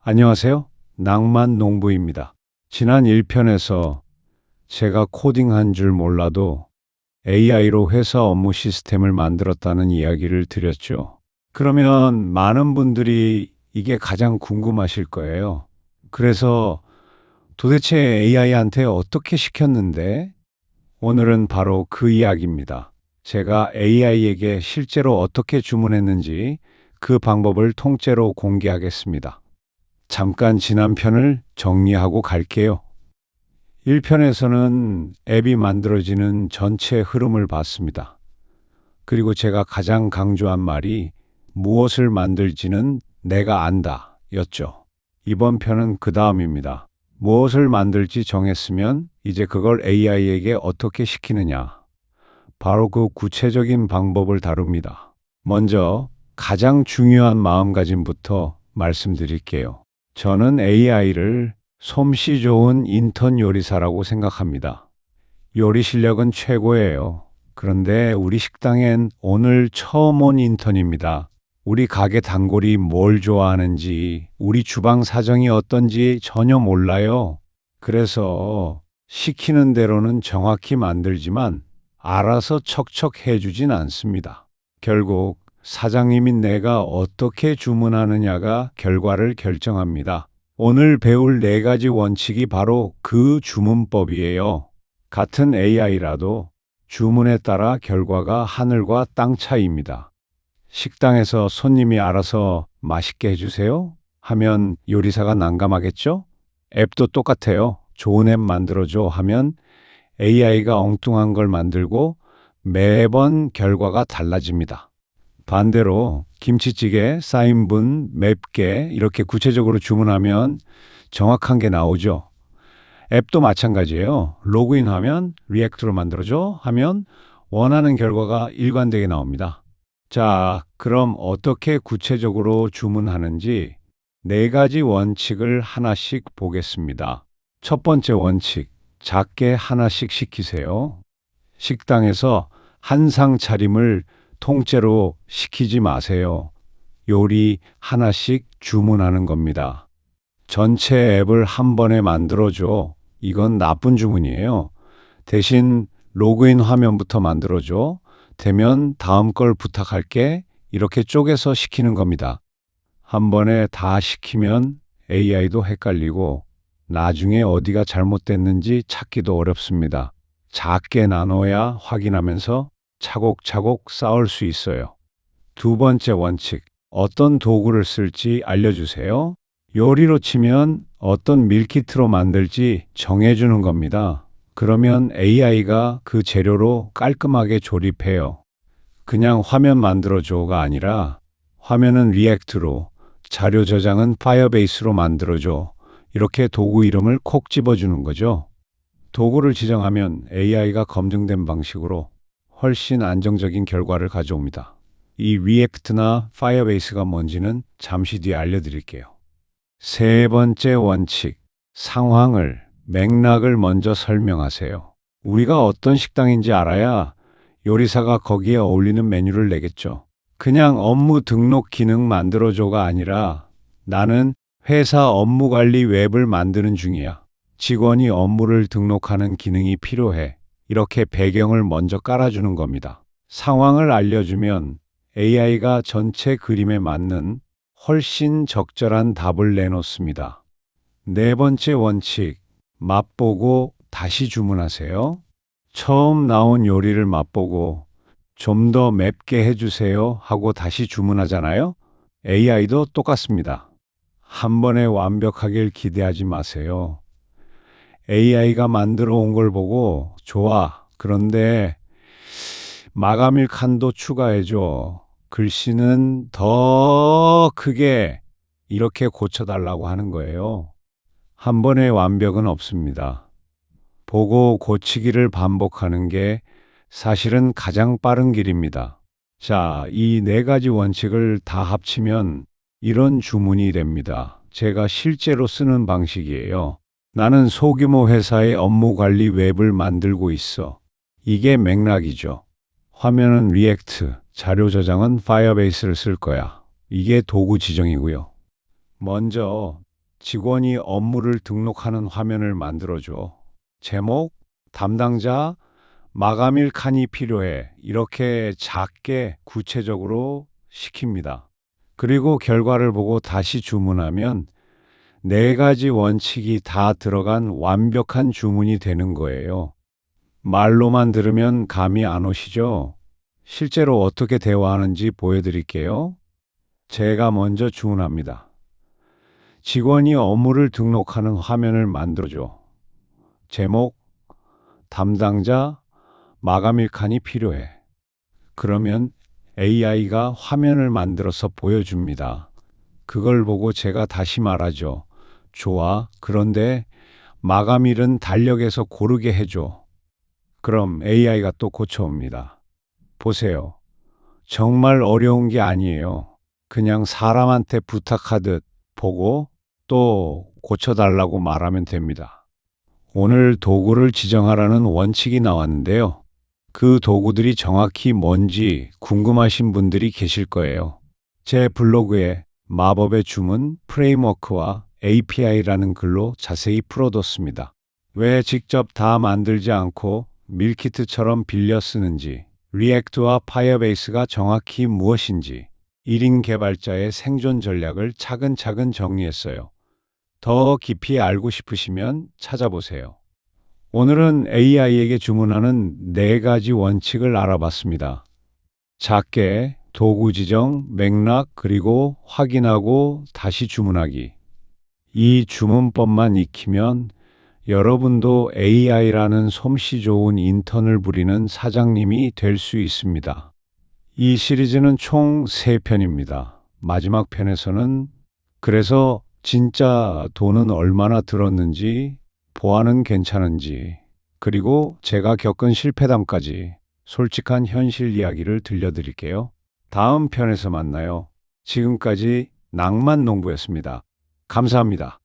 안녕하세요. 낭만 농부입니다. 지난 1편에서 제가 코딩한 줄 몰라도 AI로 회사 업무 시스템을 만들었다는 이야기를 드렸죠. 그러면 많은 분들이 이게 가장 궁금하실 거예요. 그래서 도대체 AI한테 어떻게 시켰는데? 오늘은 바로 그 이야기입니다. 제가 AI에게 실제로 어떻게 주문했는지 그 방법을 통째로 공개하겠습니다. 잠깐 지난 편을 정리하고 갈게요. 1편에서는 앱이 만들어지는 전체 흐름을 봤습니다. 그리고 제가 가장 강조한 말이 무엇을 만들지는 내가 안다 였죠. 이번 편은 그 다음입니다. 무엇을 만들지 정했으면 이제 그걸 AI에게 어떻게 시키느냐. 바로 그 구체적인 방법을 다룹니다. 먼저 가장 중요한 마음가짐부터 말씀드릴게요. 저는 AI를 솜씨 좋은 인턴 요리사라고 생각합니다. 요리 실력은 최고예요. 그런데 우리 식당엔 오늘 처음 온 인턴입니다. 우리 가게 단골이 뭘 좋아하는지, 우리 주방 사정이 어떤지 전혀 몰라요. 그래서 시키는 대로는 정확히 만들지만 알아서 척척 해주진 않습니다. 결국 사장님인 내가 어떻게 주문하느냐가 결과를 결정합니다. 오늘 배울 4가지 원칙이 바로 그 주문법이에요. 같은 AI라도 주문에 따라 결과가 하늘과 땅 차이입니다. 식당에서 손님이 알아서 맛있게 해주세요 하면 요리사가 난감하겠죠? 앱도 똑같아요. 좋은 앱 만들어줘 하면 AI가 엉뚱한 걸 만들고 매번 결과가 달라집니다. 반대로 김치찌개, 쌓인분, 맵게 이렇게 구체적으로 주문하면 정확한 게 나오죠. 앱도 마찬가지예요. 로그인하면 리액트로 만들어줘 하면 원하는 결과가 일관되게 나옵니다. 자, 그럼 어떻게 구체적으로 주문하는지 4가지 원칙을 하나씩 보겠습니다. 첫 번째 원칙, 작게 하나씩 시키세요. 식당에서 한 상 차림을 통째로 시키지 마세요. 요리 하나씩 주문하는 겁니다. 전체 앱을 한 번에 만들어줘. 이건 나쁜 주문이에요. 대신 로그인 화면부터 만들어줘. 되면 다음 걸 부탁할게. 이렇게 쪼개서 시키는 겁니다. 한 번에 다 시키면 AI도 헷갈리고 나중에 어디가 잘못됐는지 찾기도 어렵습니다. 작게 나눠야 확인하면서 차곡차곡 쌓을 수 있어요. 두 번째 원칙, 어떤 도구를 쓸지 알려주세요. 요리로 치면 어떤 밀키트로 만들지 정해주는 겁니다. 그러면 AI가 그 재료로 깔끔하게 조립해요. 그냥 화면 만들어줘가 아니라 화면은 리액트로, 자료 저장은 파이어베이스로 만들어줘. 이렇게 도구 이름을 콕 집어주는 거죠. 도구를 지정하면 AI가 검증된 방식으로 훨씬 안정적인 결과를 가져옵니다. 이 리액트나 파이어베이스가 뭔지는 잠시 뒤에 알려드릴게요. 세 번째 원칙, 상황을, 맥락을 먼저 설명하세요. 우리가 어떤 식당인지 알아야 요리사가 거기에 어울리는 메뉴를 내겠죠. 그냥 업무 등록 기능 만들어줘가 아니라 나는 회사 업무 관리 웹을 만드는 중이야. 직원이 업무를 등록하는 기능이 필요해. 이렇게 배경을 먼저 깔아주는 겁니다. 상황을 알려주면 AI가 전체 그림에 맞는 훨씬 적절한 답을 내놓습니다. 네 번째 원칙, 맛보고 다시 주문하세요. 처음 나온 요리를 맛보고 좀 더 맵게 해주세요 하고 다시 주문하잖아요. AI도 똑같습니다. 한 번에 완벽하길 기대하지 마세요. AI가 만들어 온 걸 보고 좋아. 그런데 마감일 칸도 추가해줘. 글씨는 더 크게 이렇게 고쳐달라고 하는 거예요. 한 번의 완벽은 없습니다. 보고 고치기를 반복하는 게 사실은 가장 빠른 길입니다. 자, 이 4가지 원칙을 다 합치면 이런 주문이 됩니다. 제가 실제로 쓰는 방식이에요. 나는 소규모 회사의 업무 관리 웹을 만들고 있어. 이게 맥락이죠. 화면은 리액트, 자료 저장은 파이어베이스를 쓸 거야. 이게 도구 지정이고요. 먼저 직원이 업무를 등록하는 화면을 만들어줘. 제목, 담당자, 마감일 칸이 필요해. 이렇게 작게 구체적으로 시킵니다. 그리고 결과를 보고 다시 주문하면 네 가지 원칙이 다 들어간 완벽한 주문이 되는 거예요. 말로만 들으면 감이 안 오시죠? 실제로 어떻게 대화하는지 보여드릴게요. 제가 먼저 주문합니다. 직원이 업무를 등록하는 화면을 만들어줘. 제목, 담당자, 마감일 칸이 필요해. 그러면 AI가 화면을 만들어서 보여줍니다. 그걸 보고 제가 다시 말하죠. 좋아. 그런데 마감일은 달력에서 고르게 해줘. 그럼 AI가 또 고쳐옵니다. 보세요. 정말 어려운 게 아니에요. 그냥 사람한테 부탁하듯 보고 또 고쳐달라고 말하면 됩니다. 오늘 도구를 지정하라는 원칙이 나왔는데요. 그 도구들이 정확히 뭔지 궁금하신 분들이 계실 거예요. 제 블로그에 마법의 주문 프레임워크와 API라는 글로 자세히 풀어뒀습니다. 왜 직접 다 만들지 않고 밀키트처럼 빌려 쓰는지, 리액트와 파이어베이스가 정확히 무엇인지, 1인 개발자의 생존 전략을 차근차근 정리했어요. 더 깊이 알고 싶으시면 찾아보세요. 오늘은 AI에게 주문하는 4가지 원칙을 알아봤습니다. 작게, 도구 지정, 맥락, 그리고 확인하고 다시 주문하기. 이 주문법만 익히면 여러분도 AI라는 솜씨 좋은 인턴을 부리는 사장님이 될 수 있습니다. 이 시리즈는 총 3편입니다. 마지막 편에서는 그래서 진짜 돈은 얼마나 들었는지, 보안은 괜찮은지, 그리고 제가 겪은 실패담까지 솔직한 현실 이야기를 들려드릴게요. 다음 편에서 만나요. 지금까지 낭만 농부였습니다. 감사합니다.